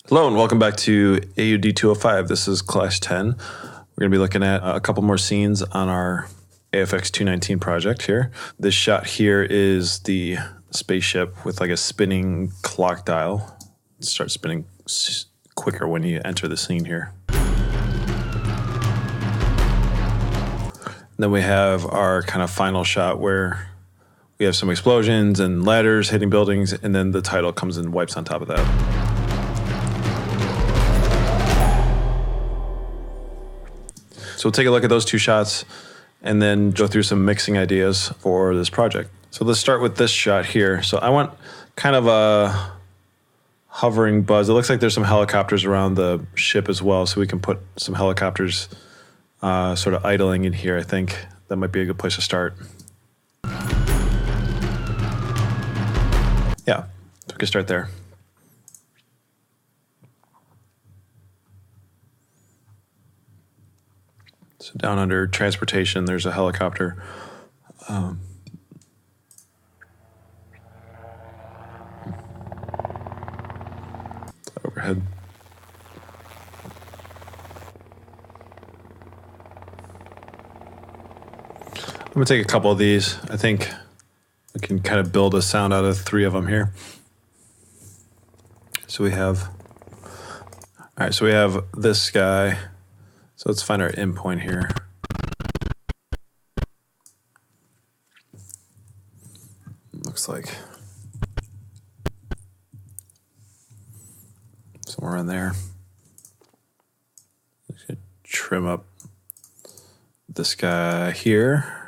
Hello and welcome back to aud205. This is class 10. We're going to be looking at a couple more scenes on our AFX219 project here. This shot here is the spaceship with like a spinning clock dial. It starts spinning quicker when you enter the scene here. And then we have our kind of final shot where we have some explosions and ladders hitting buildings, and then the title comes and wipes on top of that. So we'll take a look at those two shots and then go through some mixing ideas for this project. So let's start with this shot here. So I want kind of a hovering buzz. It looks like there's some helicopters around the ship as well, so we can put some helicopters sort of idling in here. I think that might be a good place to start. Yeah, so we can start there. So down under transportation, there's a helicopter. Overhead. I'm gonna take a couple of these. I think we can kind of build a sound out of 3 of them here. So we have, all right, so we have this guy. So let's find our endpoint here. Looks like somewhere in there. We should trim up this guy here.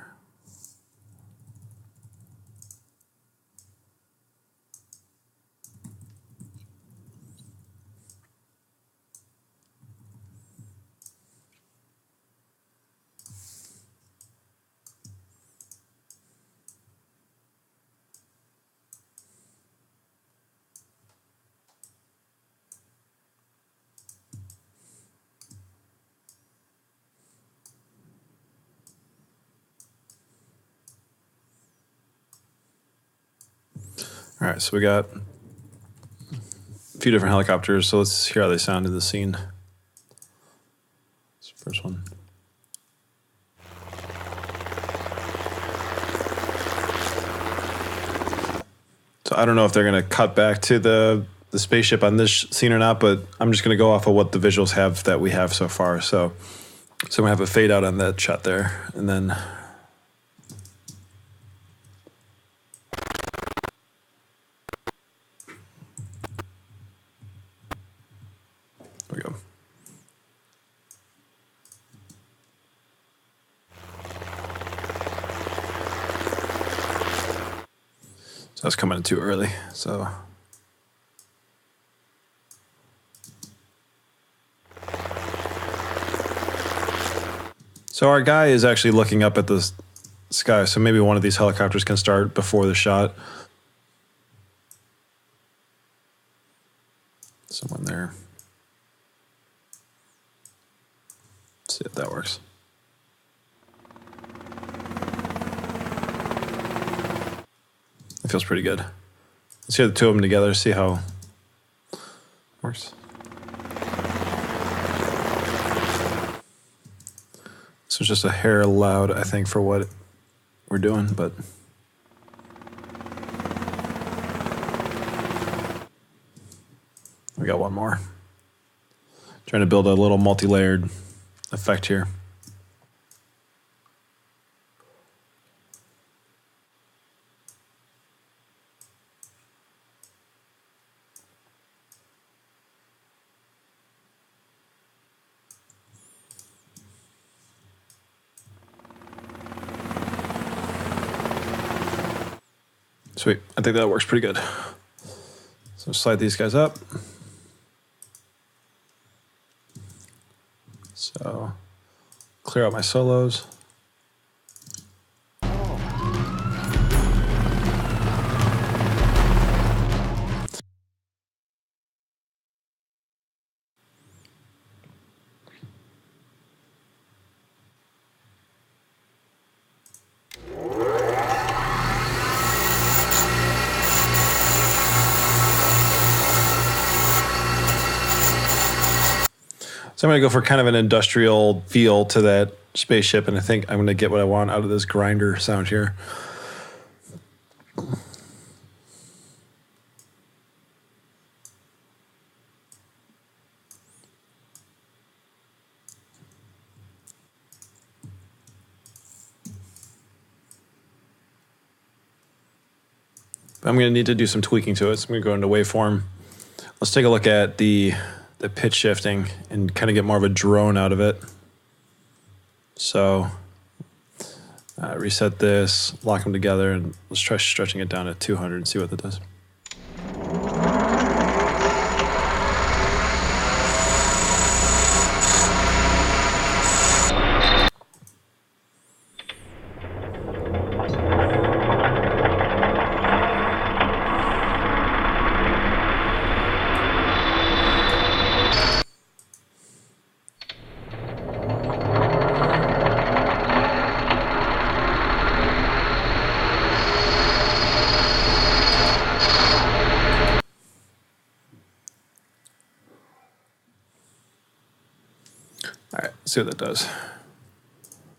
All right, so we got a few different helicopters, so let's hear how they sound in the scene. This first one. So I don't know if they're going to cut back to the spaceship on this scene or not, but I'm just going to go off of what the visuals have that we have so far. So I'm going to have a fade out on that shot there, and then there we go. So that's coming in too early. So our guy is actually looking up at the sky. So maybe one of these helicopters can start before the shot. Someone there. Let's see if that works. It feels pretty good. Let's hear the two of them together, see how it works. This was just a hair loud, I think, for what we're doing, but we got one more. Trying to build a little multi-layered effect here. Sweet, I think that works pretty good. So slide these guys up. So clear out my solos. So I'm going to go for kind of an industrial feel to that spaceship, and I think I'm going to get what I want out of this grinder sound here. I'm going to need to do some tweaking to it, so I'm going to go into waveform. Let's take a look at the pitch shifting and kind of get more of a drone out of it. So reset this, lock them together, and let's try stretching it down to 200 and see what that does. All right, let's see what that does.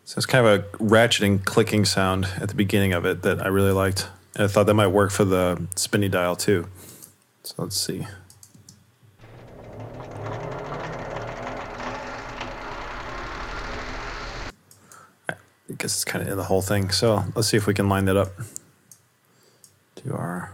So it's kind of a ratcheting, clicking sound at the beginning of it that I really liked. And I thought that might work for the spinny dial too. So let's see. I guess it's kind of in the whole thing. So let's see if we can line that up to our...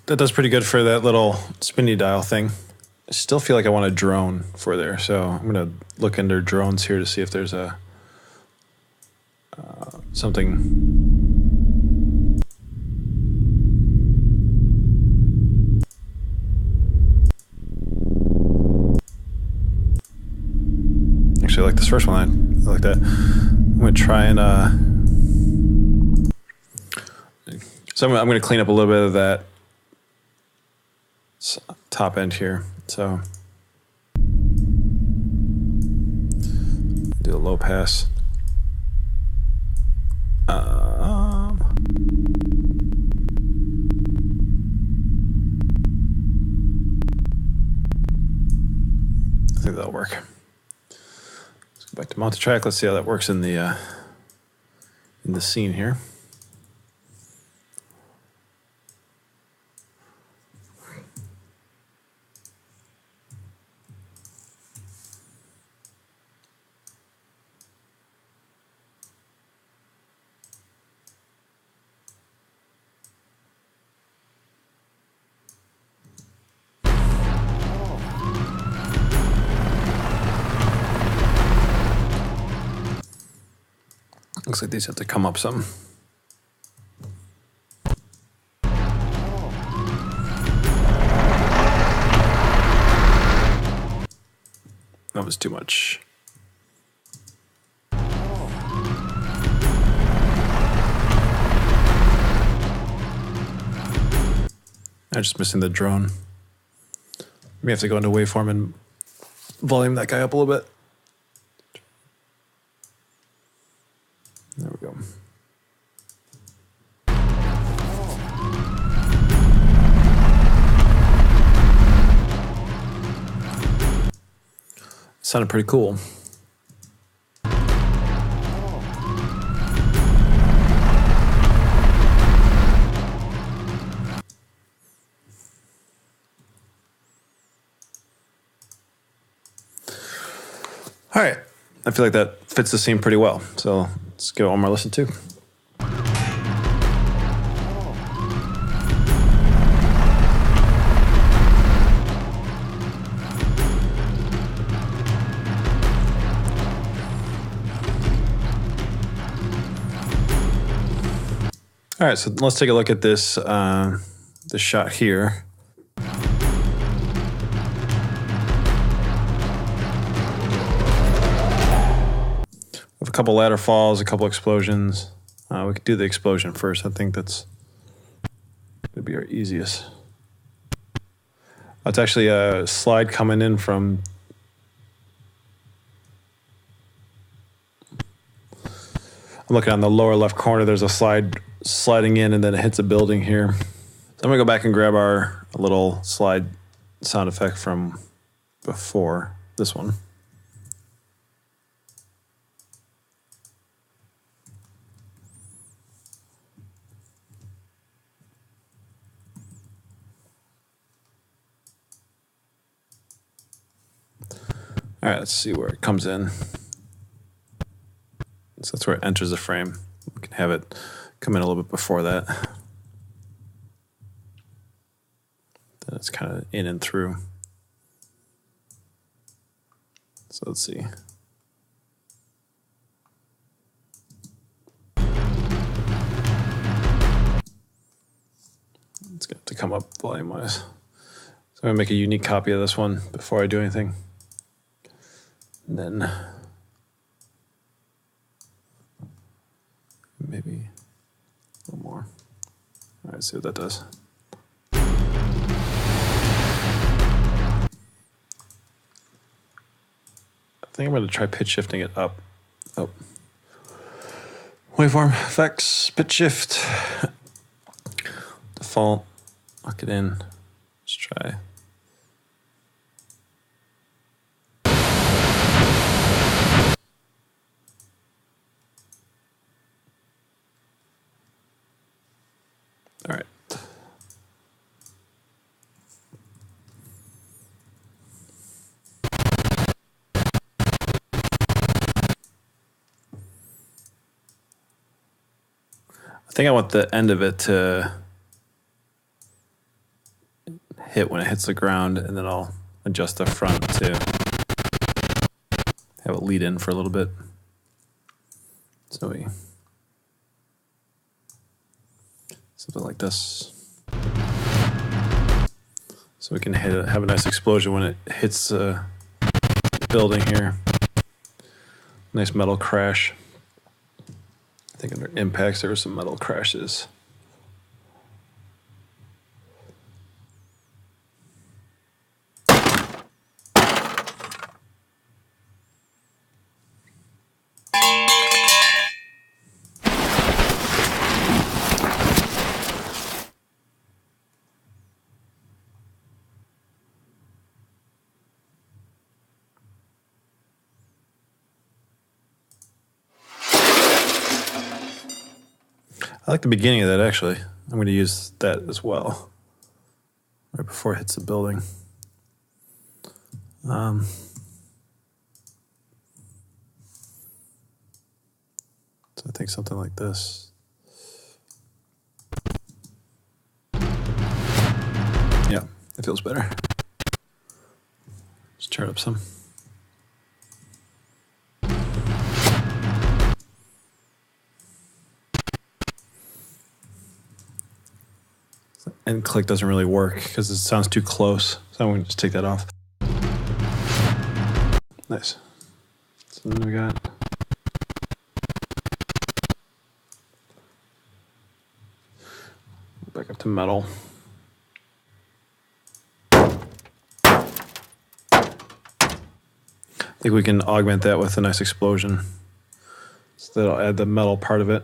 That does pretty good for that little spinny dial thing. I still feel like I want a drone for there, so I'm going to look under drones here to see if there's a something. Actually, I like this first one. I like that. I'm going to try and so I'm going to clean up a little bit of that top end here. So do a low pass. I think that'll work. Let's go back to multi-track. Let's see how that works in the scene here. Looks like these have to come up some. That was too much. I'm just missing the drone. We have to go into waveform and volume that guy up a little bit. There we go. Sounded pretty cool. All right, I feel like that fits the scene pretty well. So let's give it one more listen too. All right, so let's take a look at this this shot here. A couple ladder falls, a couple explosions. We could do the explosion first. I think that's It'd be our easiest. It's actually a slide coming in from. I'm looking on the lower left corner. There's a slide sliding in, and then it hits a building here. So I'm gonna go back and grab our little slide sound effect from before, this one. All right, let's see where it comes in. So that's where it enters the frame. We can have it come in a little bit before that. Then it's kind of in and through. So let's see. It's got to come up volume-wise. So I'm gonna make a unique copy of this one before I do anything. And then maybe a little more. All right, see what that does. I think I'm going to try pitch shifting it up. Oh. Waveform, effects, pitch shift. Default, lock it in. Let's try. All right. I think I want the end of it to hit when it hits the ground, and then I'll adjust the front to have it lead in for a little bit. So we something like this. So we can have a nice explosion when it hits the building here. Nice metal crash. I think under impacts there were some metal crashes. I like the beginning of that, actually. I'm going to use that as well, right before it hits the building. So I think something like this. Yeah, it feels better. Just turn up some. End click doesn't really work because it sounds too close. So I'm going to just take that off. Nice. So then we got back up to metal. I think we can augment that with a nice explosion. So that'll add the metal part of it.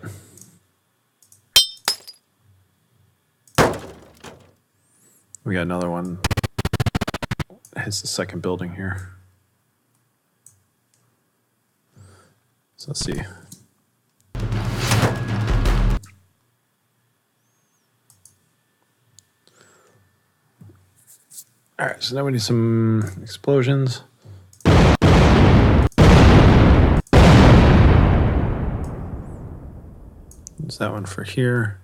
We got another one. It hits the second building here. So let's see. All right, so now we need some explosions. Use that one for here.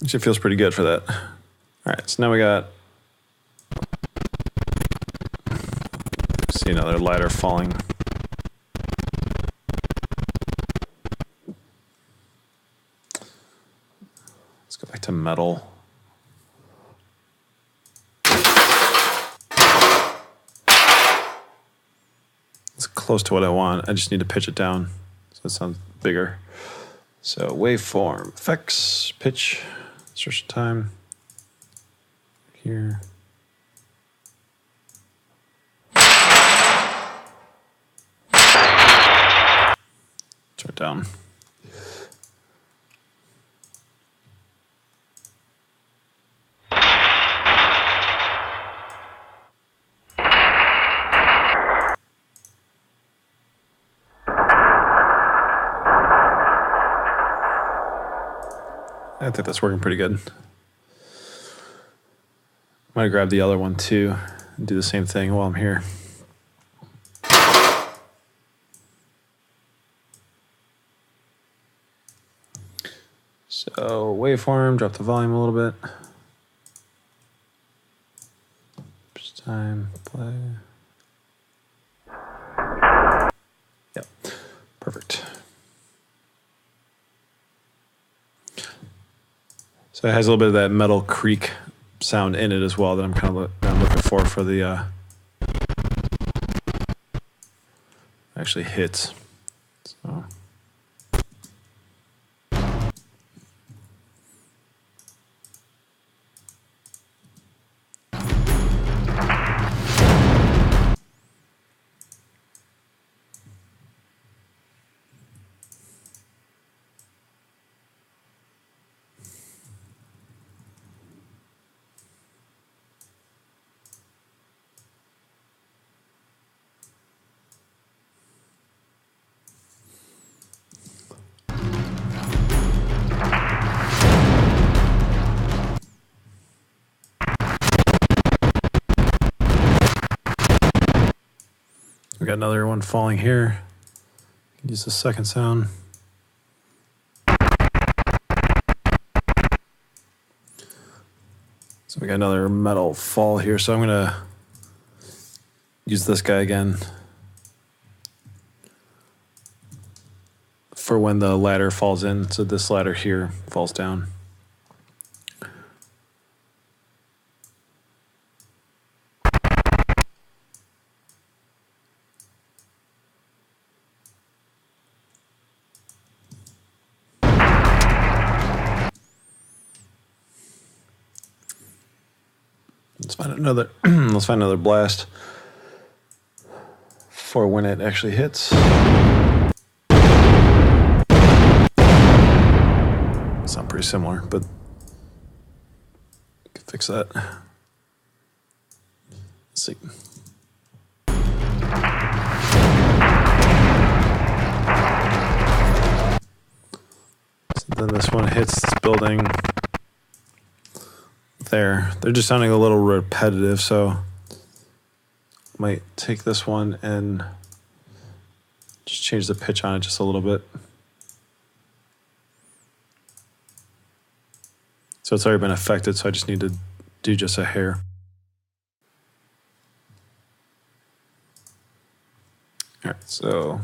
Actually feels pretty good for that. All right, so now we got, see another ladder falling. Let's go back to metal. close to what I want. I just need to pitch it down so it sounds bigger. So waveform, effects, pitch, insertion time, here. Turn it down. I think that's working pretty good. I'm gonna grab the other one too and do the same thing while I'm here. So waveform, drop the volume a little bit. Just time, play. Yep, perfect. So it has a little bit of that metal creak sound in it as well that I'm kind of looking for the actually hits. So. We got another one falling here. Use the second sound. So we got another metal fall here. So I'm gonna use this guy again for when the ladder falls in. So this ladder here falls down. Let's find another blast for when it actually hits. Sound pretty similar, but we can fix that. Let's see. So then this one hits this building. There, they're just sounding a little repetitive, so might take this one and just change the pitch on it just a little bit. So it's already been affected, so I just need to do just a hair. All right, so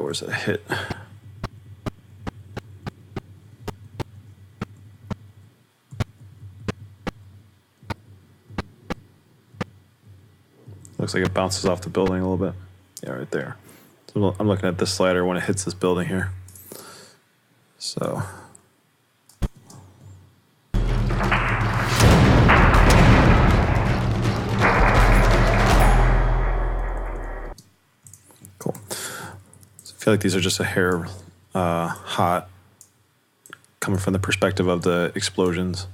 where's that hit? Looks like it bounces off the building a little bit. Yeah, right there. So I'm looking at this slider when it hits this building here. So. Cool. So I feel like these are just a hair hot, coming from the perspective of the explosions.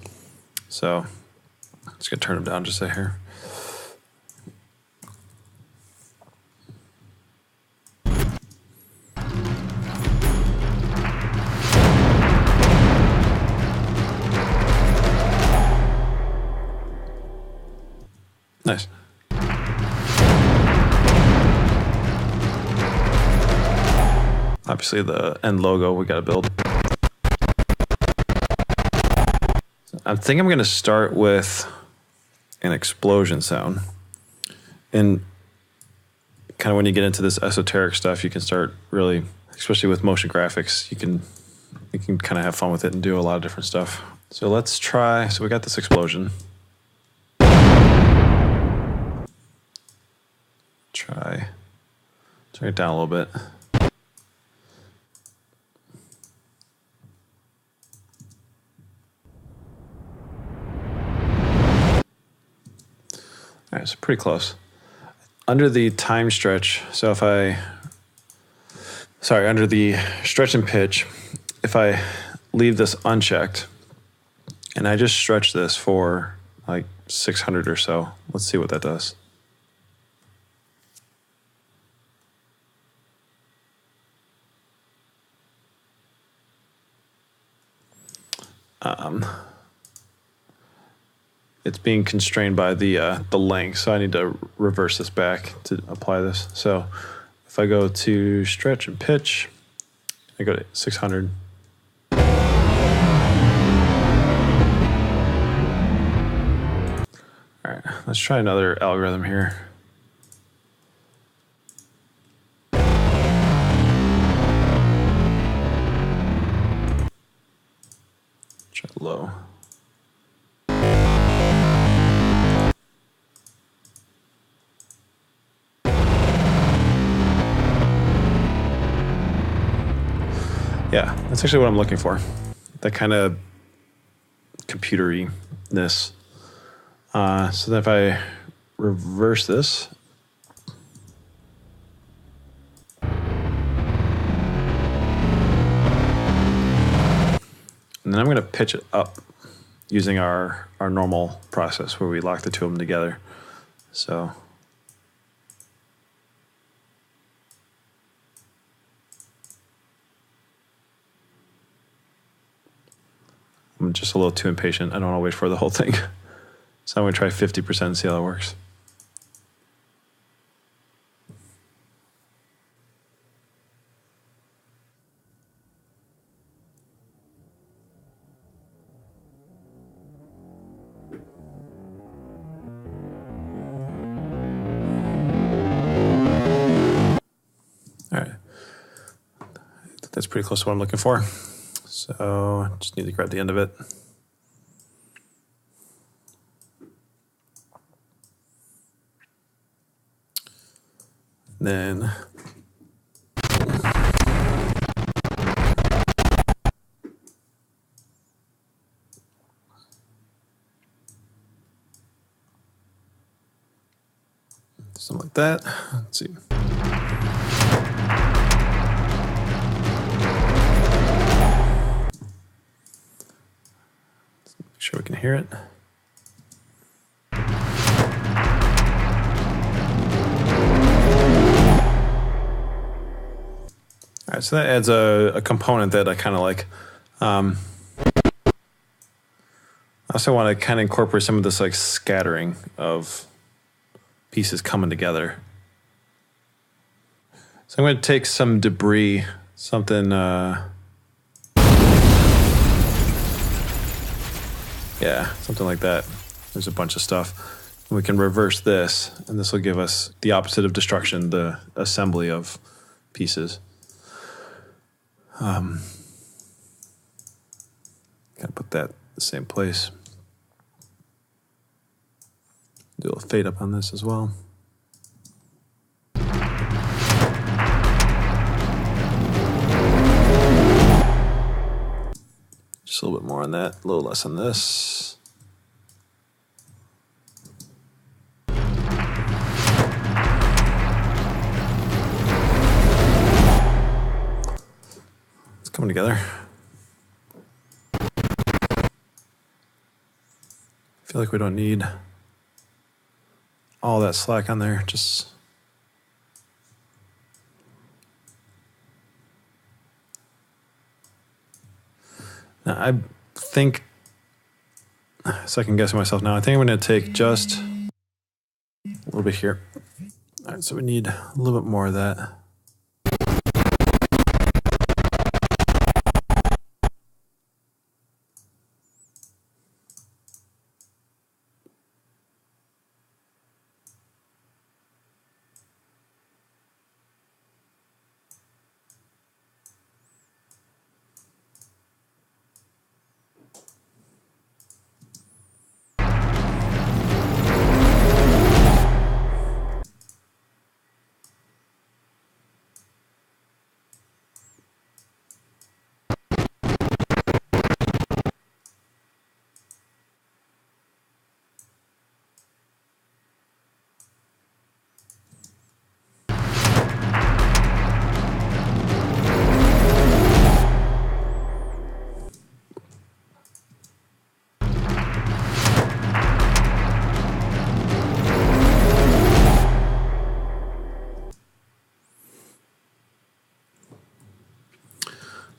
So I'm just gonna turn them down just a hair. Nice. Obviously the end logo we got to build. I think I'm going to start with an explosion sound. And kind of when you get into this esoteric stuff, you can start really, especially with motion graphics, you can kind of have fun with it and do a lot of different stuff. So let's try, so we got this explosion. Turn it down a little bit. All right, so pretty close. Under the time stretch, so under the stretch and pitch, if I leave this unchecked and I just stretch this for like 600 or so, let's see what that does. It's being constrained by the length, so I need to reverse this back to apply this. So if I go to stretch and pitch, I go to 600. All right, let's try another algorithm here. Try low. Yeah, that's actually what I'm looking for. That kind of computery-ness. So then if I reverse this, and then I'm going to pitch it up using our normal process where we lock the two of them together. So I'm just a little too impatient. I don't want to wait for the whole thing. So I'm going to try 50% and see how that works. All right. That's pretty close to what I'm looking for. So just need to grab the end of it. Then something like that. Let's see. Make sure we can hear it. All right, so that adds a component that I kind of like. I also want to kind of incorporate some of this like scattering of pieces coming together. So I'm going to take some debris, something, yeah, something like that. There's a bunch of stuff. And we can reverse this, and this will give us the opposite of destruction, the assembly of pieces. Gotta put that in the same place. Do a little fade up on this as well. Just a little bit more on that, a little less on this. It's coming together. I feel like we don't need all that slack on there, just now I think, second guessing myself now, I think I'm going to take just a little bit here. All right, so we need a little bit more of that.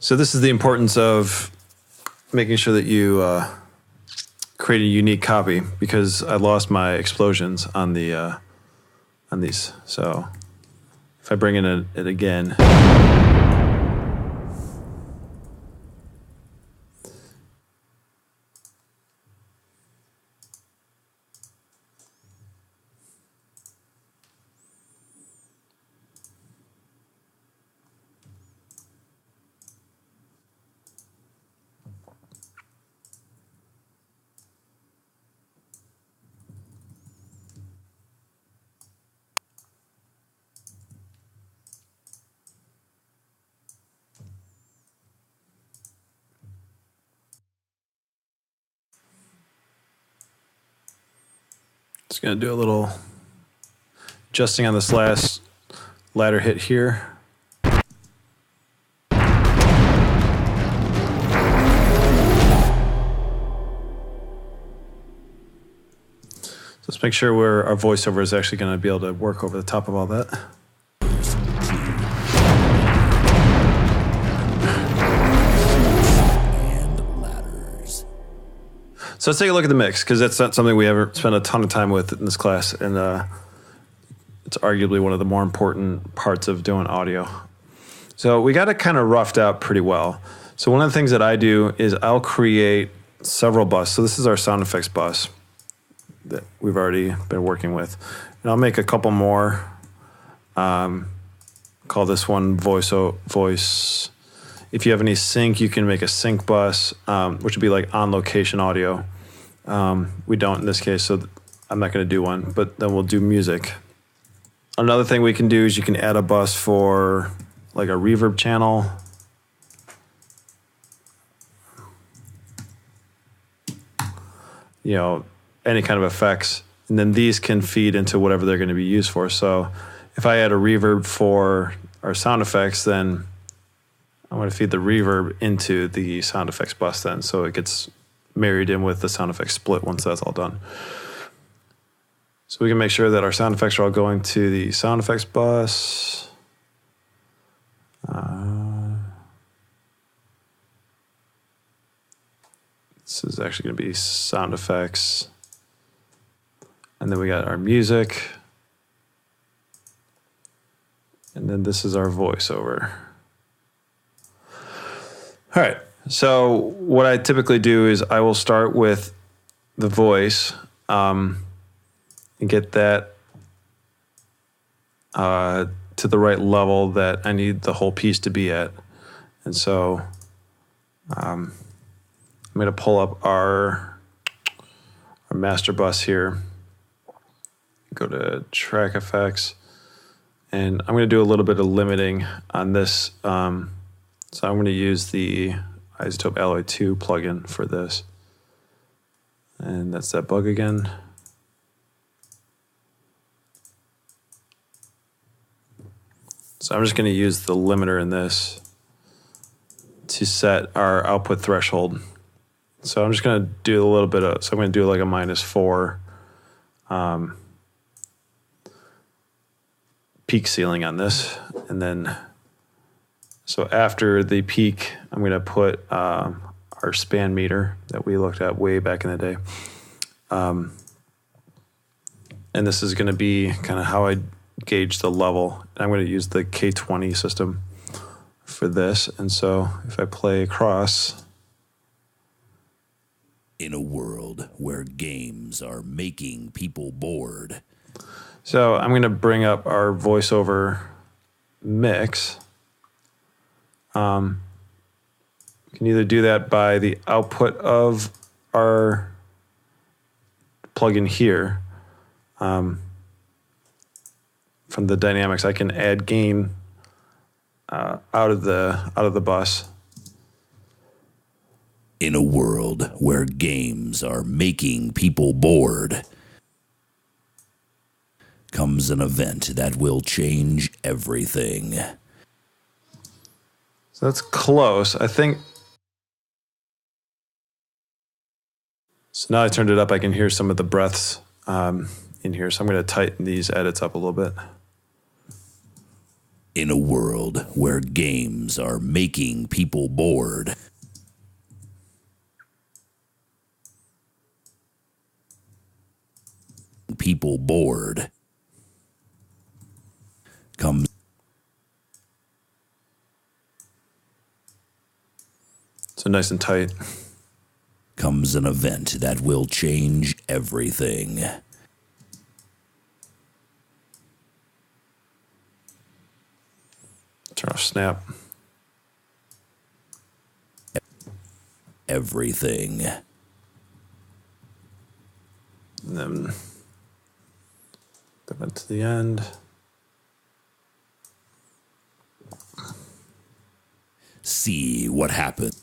So this is the importance of making sure that you create a unique copy, because I lost my explosions on the on these. So if I bring in it again. Just gonna do a little adjusting on this last ladder hit here. So let's make sure our voiceover is actually going to be able to work over the top of all that. So let's take a look at the mix, because that's not something we ever spent a ton of time with in this class, and it's arguably one of the more important parts of doing audio. So we got it kind of roughed out pretty well. So one of the things that I do is I'll create several buses. So this is our sound effects bus that we've already been working with. And I'll make a couple more. Call this one voice. If you have any sync, you can make a sync bus, which would be like on location audio. We don't in this case, so I'm not going to do one, but then we'll do music. Another thing we can do is you can add a bus for like a reverb channel. You know, any kind of effects. And then these can feed into whatever they're going to be used for. So if I add a reverb for our sound effects, then I'm going to feed the reverb into the sound effects bus then. So it gets married in with the sound effects split once that's all done. So we can make sure that our sound effects are all going to the sound effects bus. This is actually going to be sound effects. And then we got our music. And then this is our voiceover. All right. So what I typically do is I will start with the voice and get that to the right level that I need the whole piece to be at. And so I'm going to pull up our master bus here. Go to track effects, and I'm going to do a little bit of limiting on this. So I'm going to use the iZotope Alloy 2 plugin for this. And that's that bug again. So I'm just going to use the limiter in this to set our output threshold. So I'm just going to do a little bit of, so I'm going to do like a -4 peak ceiling on this. And then, so after the peak, I'm going to put our span meter that we looked at way back in the day. And this is going to be kind of how I gauge the level. And I'm going to use the K20 system for this. And so if I play across. In a world where games are making people bored. So I'm going to bring up our voiceover mix. You can either do that by the output of our plugin here. From the dynamics, I can add gain out of the bus. In a world where games are making people bored, comes an event that will change everything. So that's close, I think. So now I turned it up, I can hear some of the breaths in here. So I'm going to tighten these edits up a little bit. In a world where games are making people bored, comes So nice and tight. comes an event that will change everything. Turn off snap. Everything. And then go back to the end. See what happens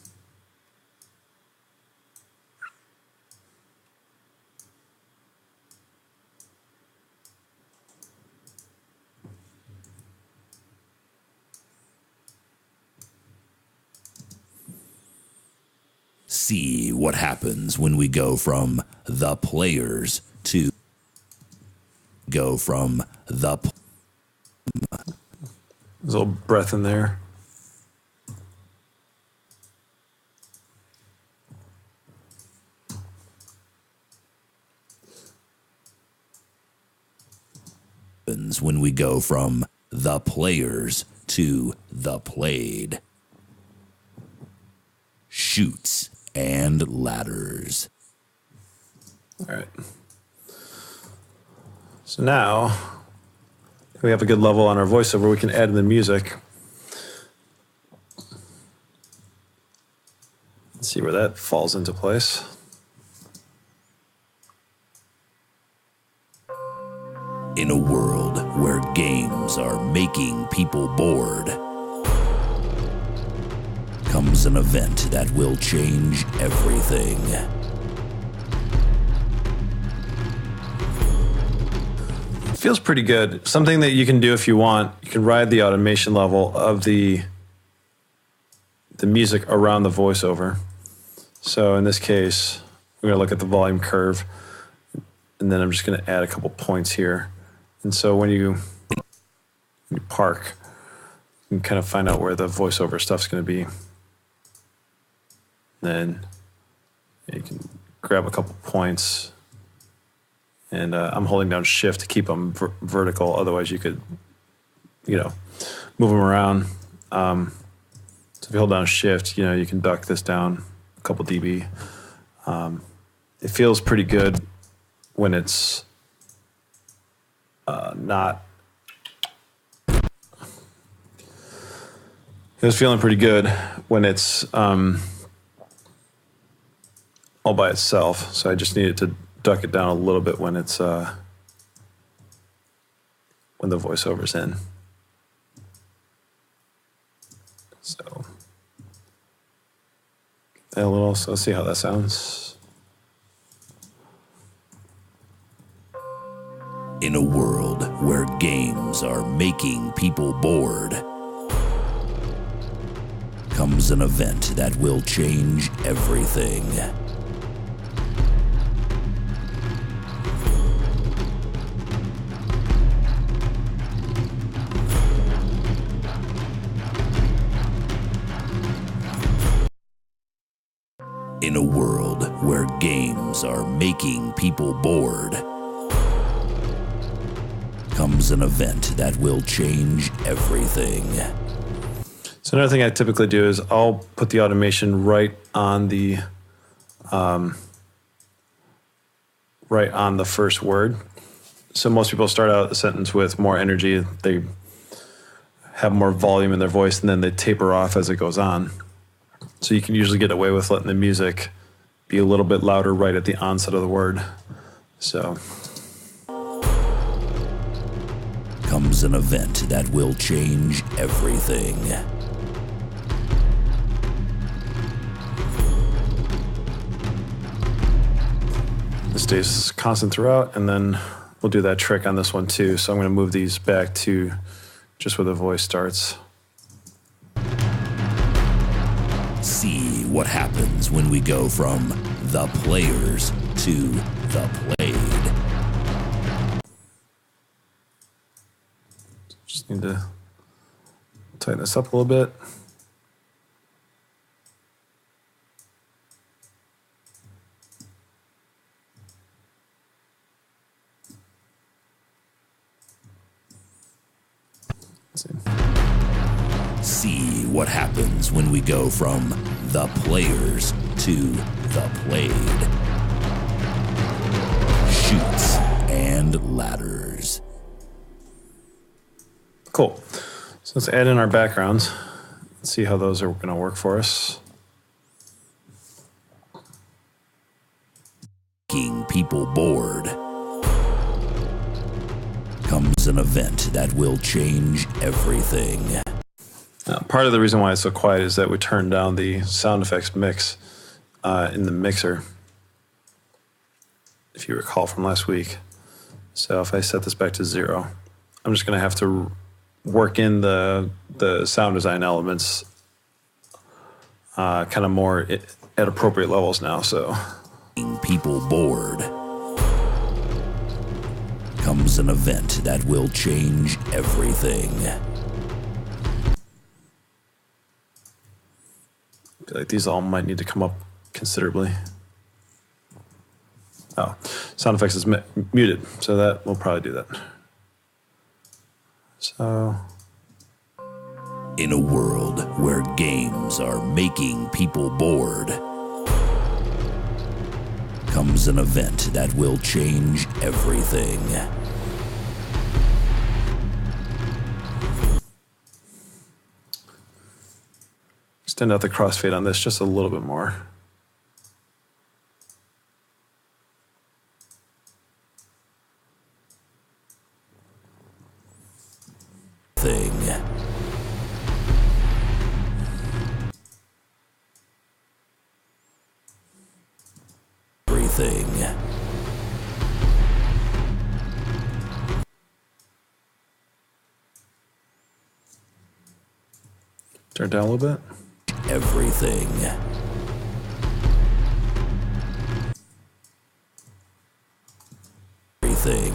when we go from the players to There's a little breath in there. when we go from the players to the played. Chutes and ladders. All right. So now we have a good level on our voiceover. We can add in the music. Let's see where that falls into place. In a world where games are making people bored, comes an event that will change everything. It feels pretty good. Something that you can do if you want. You can ride the automation level of the music around the voiceover. So in this case, we're going to look at the volume curve, and then I'm just going to add a couple points here. And so when you park, you can kind of find out where the voiceover stuff's going to be. Then you can grab a couple points, and I'm holding down shift to keep them vertical. Otherwise you could, move them around. So if you hold down shift, you can duck this down a couple dB. It feels pretty good when it's not. It was feeling pretty good when it's all by itself. So I just needed to duck it down a little bit when it's when the voiceover's in. So a little. So let's see how that sounds. In a world where games are making people bored, comes an event that will change everything. In a world where games are making people bored, comes an event that will change everything. So another thing I typically do is I'll put the automation right on the first word. So most people start out a sentence with more energy. They have more volume in their voice, and then they taper off as it goes on. So you can usually get away with letting the music be a little bit louder right at the onset of the word. So comes an event that will change everything. it stays constant throughout, and then we'll do that trick on this one too. So I'm going to move these back to just where the voice starts. See what happens when we go from the players to the played. Just need to Tighten this up a little bit. See what happens when we go from the players to the played. Chutes and ladders. Cool. So let's add in our backgrounds. Let's see how those are going to work for us. Making people bored comes an event that will change everything. Part of the reason why it's so quiet is that we turned down the sound effects mix in the mixer, if you recall from last week. So if I set this back to 0, I'm just going to have to work in the sound design elements kind of more at appropriate levels now. So Making people bored comes an event that will change everything. I feel like these all might need to come up considerably. Oh, sound effects is muted, so that we'll probably do that. So In a world where games are making people bored comes an event that will change everything. extend out the crossfade on this just a little bit more. Thing. Everything. Turn it down a little bit. Everything. Everything.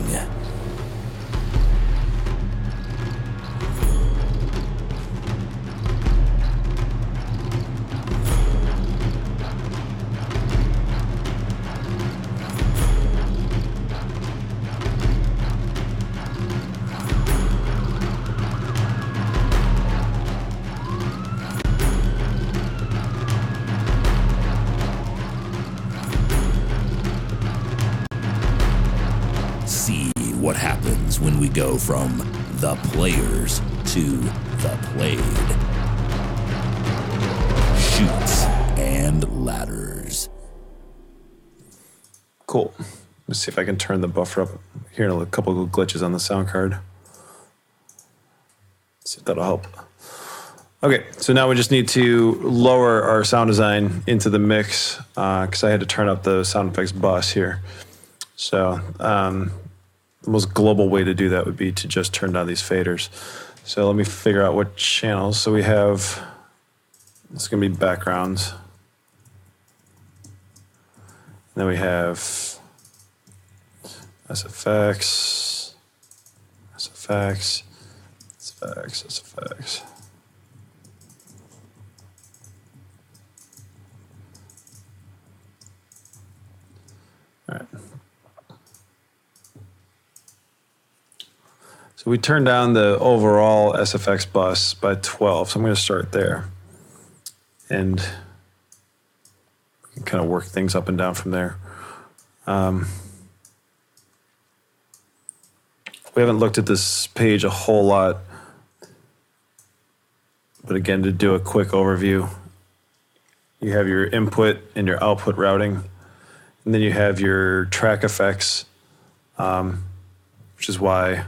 See what happens when we go from the players to the played. Chutes and ladders. Cool. Let's see if I can turn the buffer up. Hearing a couple of glitches on the sound card. See if that'll help. Okay, so now we just need to lower our sound design into the mix because I had to turn up the sound effects bus here. So the most global way to do that would be to just turn down these faders. So let me figure out what channels. So we have, it's going to be backgrounds. And then we have SFX, SFX, SFX, SFX. All right. So we turned down the overall SFX bus by 12. So I'm going to start there. And kind of work things up and down from there. We haven't looked at this page a whole lot. But again, to do a quick overview, you have your input and your output routing. And then you have your track effects, which is why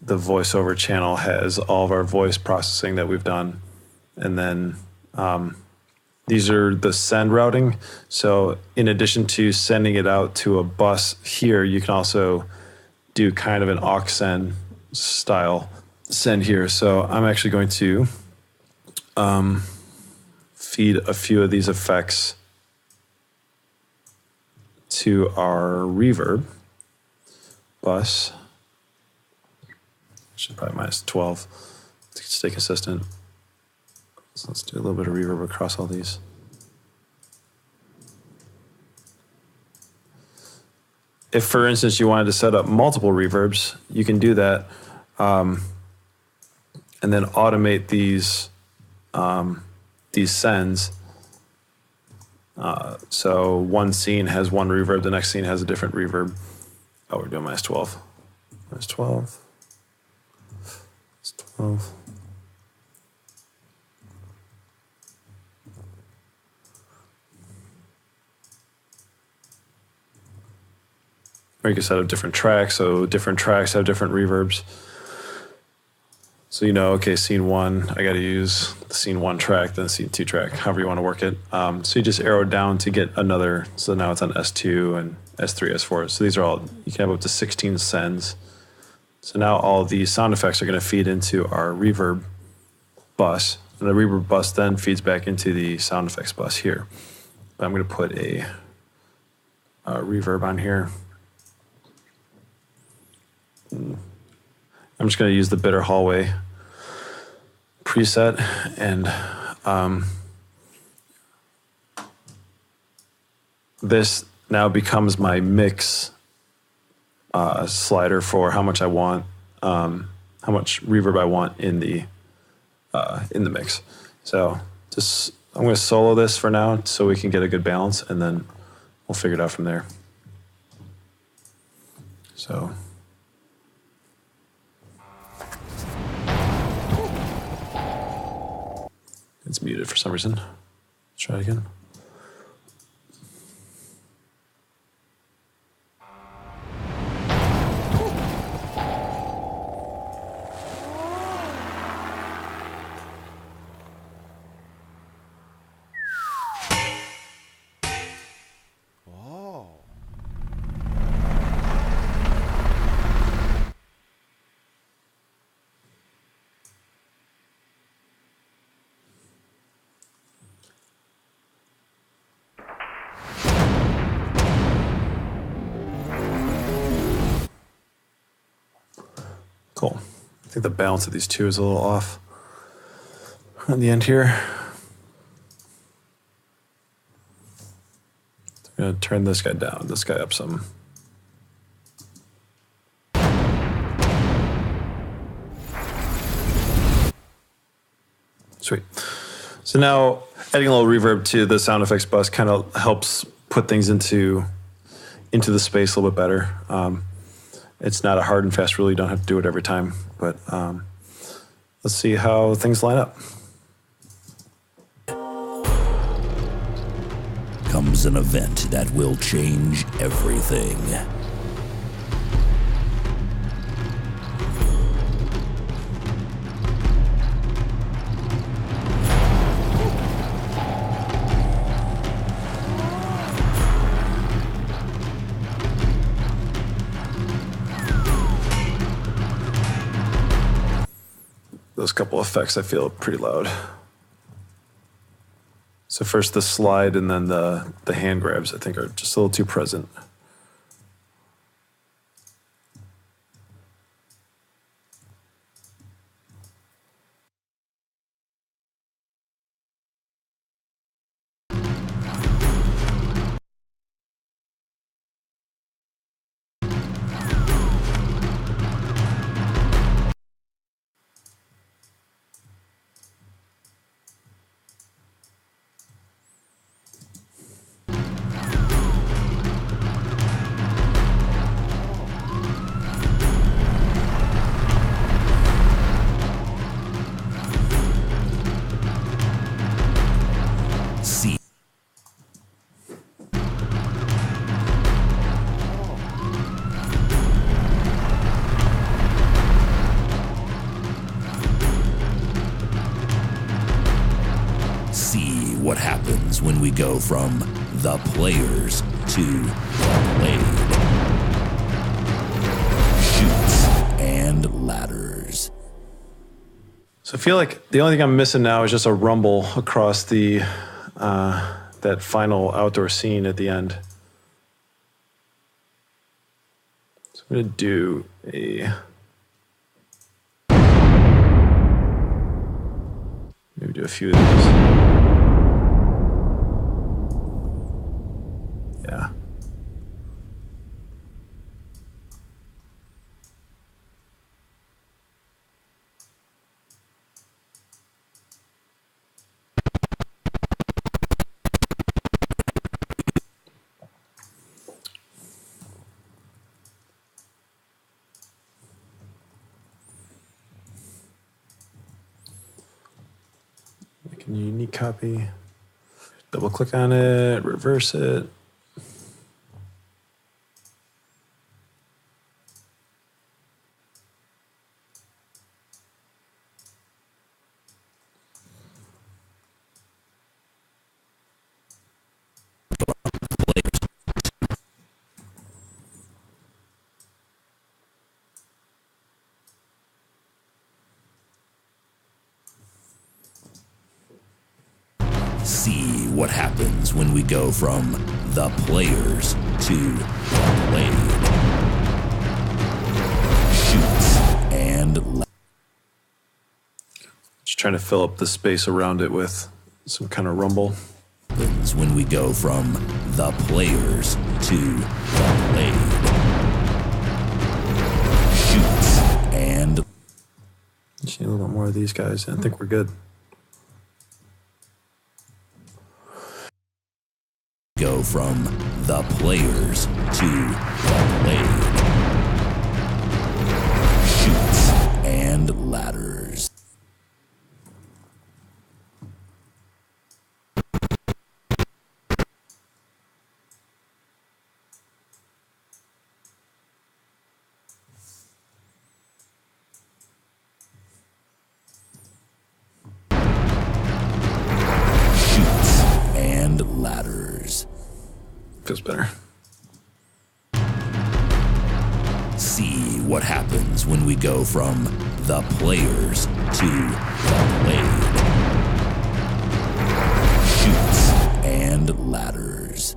the voiceover channel has all of our voice processing that we've done. And then these are the send routing. So in addition to sending it out to a bus here, you can also do kind of an aux send style send here. So I'm actually going to feed a few of these effects to our reverb bus. Should probably minus 12. to stay consistent. So let's do a little bit of reverb across all these. If, for instance, you wanted to set up multiple reverbs, you can do that, and then automate these sends. So one scene has one reverb, the next scene has a different reverb. Oh, we're doing minus 12. Minus 12. Minus 12. Or you can set up different tracks, so different tracks have different reverbs. So you know, okay, scene 1, I got to use the scene 1 track, then scene 2 track, however you want to work it. So you just arrow down to get another, so now it's on S2 and S3, S4. So these are all, you can have up to 16 sends. So now all these sound effects are going to feed into our reverb bus, and the reverb bus then feeds back into the sound effects bus here. But I'm going to put a reverb on here. I'm just going to use the Bitter Hallway preset, and this now becomes my mix slider for how much I want, how much reverb I want in the mix. So just I'm going to solo this for now so we can get a good balance, and then we'll figure it out from there. So. It's muted for some reason. Let's try it again. Cool. I think the balance of these two is a little off on the end here. I'm going to turn this guy down, this guy up some. Sweet. So now adding a little reverb to the sound effects bus kind of helps put things into the space a little bit better. It's not a hard and fast rule. You don't have to do it every time. But let's see how things line up. Comes an event that will change everything. Those couple effects I feel pretty loud. So first the slide and then the hand grabs I think are just a little too present. See what happens when we go from the players to the played. Chutes and ladders. So I feel like the only thing I'm missing now is just a rumble across the that final outdoor scene at the end. So I'm gonna do a Maybe do a few of these. Yeah. Make a unique copy. Double click on it, reverse it. See what happens when we go from the players to the played. Shoots and Just trying to fill up the space around it with some kind of rumble. happens when we go from the players to the played. Shoots and Just need a little bit more of these guys. I think we're good. go from the players to the played. Shoots and ladders. Shoots and ladders. Feels better. See what happens when we go from the players to the played. Shoots and ladders.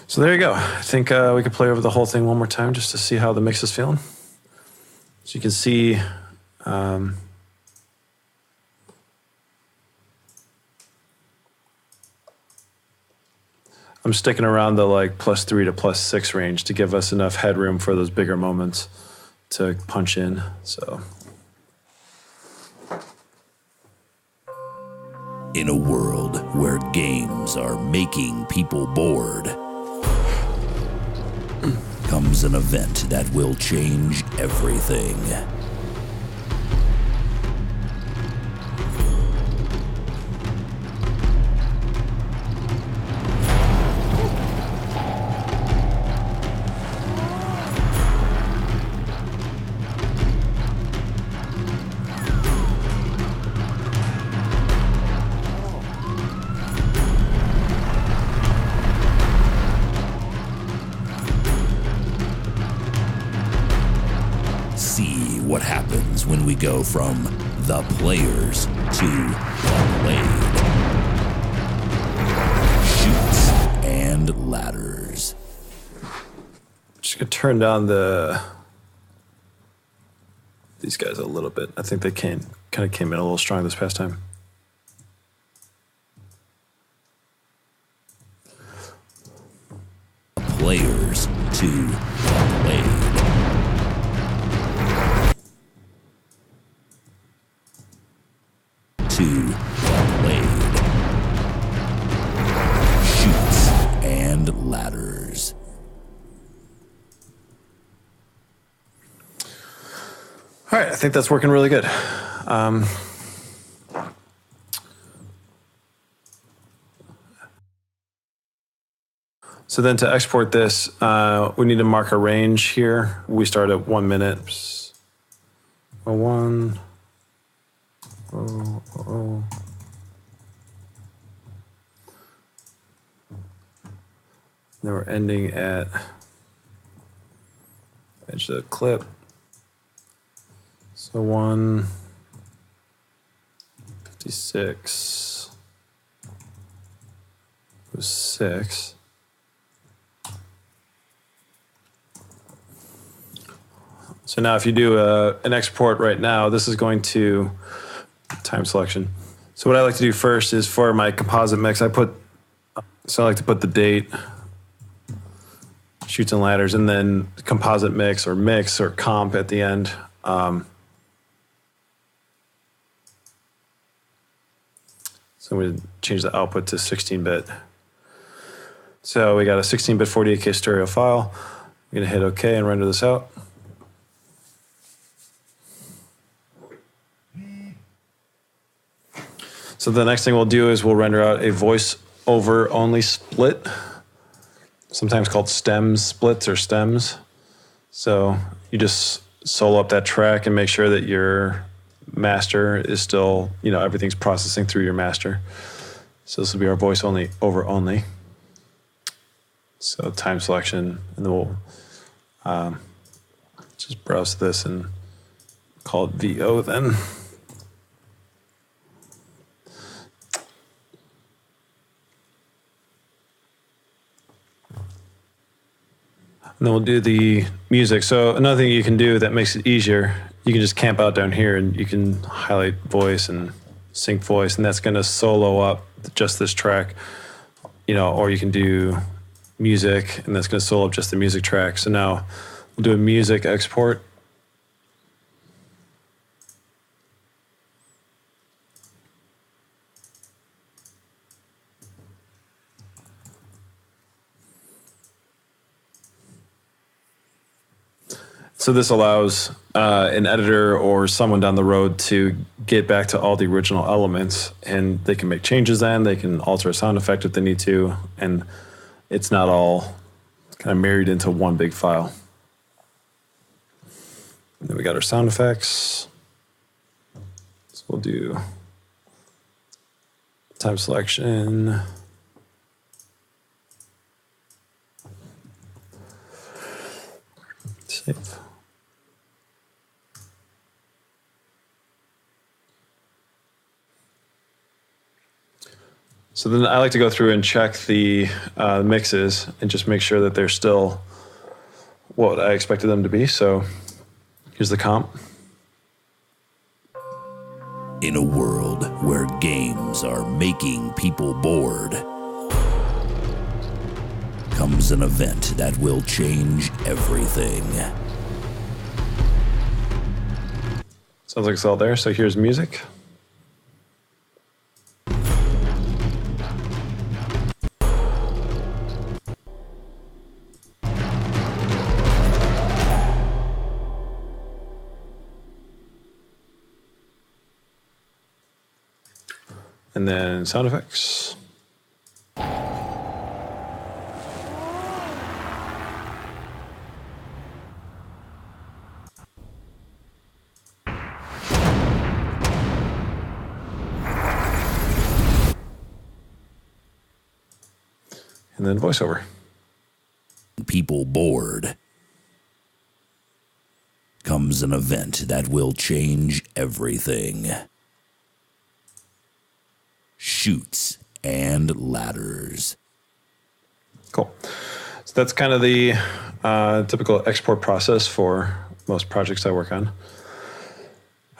So there you go. I think we could play over the whole thing one more time just to see how the mix is feeling. So you can see I'm sticking around the like +3 to +6 range to give us enough headroom for those bigger moments to punch in. So In a world where games are making people bored, comes an event that will change everything. See what happens when we go from the players to the played. Shoots and ladders. just gonna turn down these guys a little bit. I think they kind of came in a little strong this past time. Players to the played. To the played. Shoots and ladders. All right, I think that's working really good. So then to export this, we need to mark a range here. We start at 1 minute. 1. Oh. Then we're ending at edge of the clip. So 156 was 6. So now if you do an export right now, this is going to time selection. So what I like to do first is for my composite mix, I like to put the date, Chutes and Ladders, and then composite mix or comp at the end. So I'm going to change the output to 16-bit. So we got a 16-bit 48K stereo file. I'm going to hit OK and render this out. So the next thing we'll do is we'll render out a voice-over only split, sometimes called stems splits or stems. So you just solo up that track and make sure that your master is still, everything's processing through your master. So this will be our voice over only. So time selection, and then we'll just browse this and call it VO then. And then we'll do the music. So another thing you can do that makes it easier, you can just camp out down here and you can highlight voice and sync voice, and that's going to solo up just this track, or you can do music and that's going to solo up just the music track. So now we'll do a music export. So this allows an editor or someone down the road to get back to all the original elements, and they can make changes then, they can alter a sound effect if they need to, and it's not all kind of married into one big file. And then we got our sound effects. So we'll do time selection. Save. So then I like to go through and check the mixes and just make sure that they're still what I expected them to be. So here's the comp. In a world where games are making people bored, comes an event that will change everything. Sounds like it's all there. So here's music. And then sound effects. And then voiceover. People bored. Comes an event that will change everything. Chutes and Ladders. Cool. So that's kind of the typical export process for most projects I work on.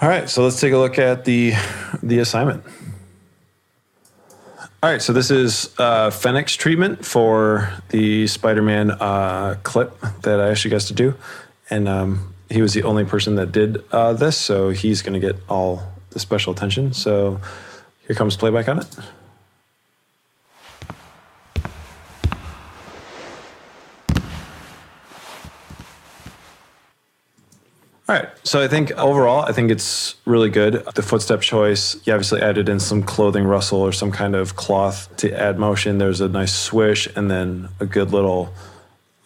All right, so let's take a look at the assignment. All right, so this is Fenix treatment for the Spider-Man clip that I asked you guys to do. And he was the only person that did this, so he's going to get all the special attention. So here comes playback on it. All right, so I think overall, it's really good. The footstep choice, you obviously added in some clothing rustle or some kind of cloth to add motion. There's a nice swish and then a good little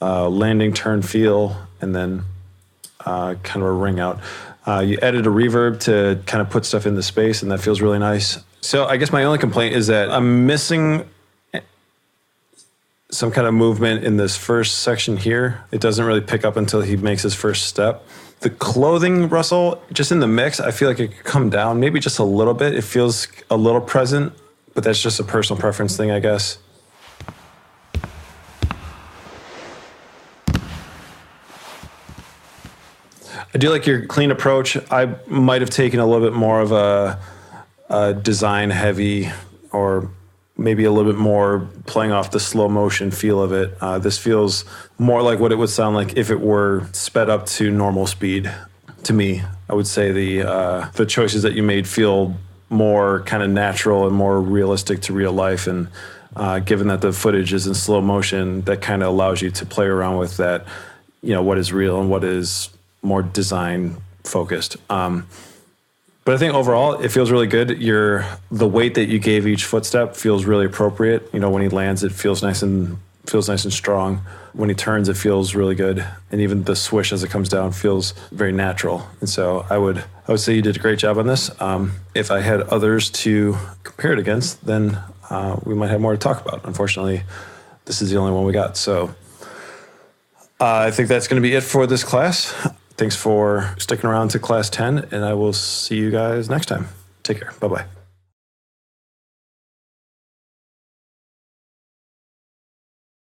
landing turn feel and then kind of a ring out. You added a reverb to kind of put stuff in the space, and that feels really nice. So I guess my only complaint is that I'm missing some kind of movement in this first section here. It doesn't really pick up until he makes his first step. The clothing rustle, just in the mix, I feel like it could come down maybe just a little bit. It feels a little present, but that's just a personal preference thing, I guess. I do like your clean approach. I might have taken a little bit more of a design heavy, or maybe a little bit more playing off the slow motion feel of it. This feels more like what it would sound like if it were sped up to normal speed. To me, I would say the choices that you made feel more kind of natural and more realistic to real life. And given that the footage is in slow motion, that kind of allows you to play around with that, what is real and what is more design focused. But I think overall it feels really good. The weight that you gave each footstep feels really appropriate. When he lands, it feels nice and strong. When he turns, it feels really good. And even the swish as it comes down feels very natural. And so I would say you did a great job on this. If I had others to compare it against, then we might have more to talk about. Unfortunately, this is the only one we got. So I think that's going to be it for this class. Thanks for sticking around to class 10, and I will see you guys next time. Take care. Bye-bye.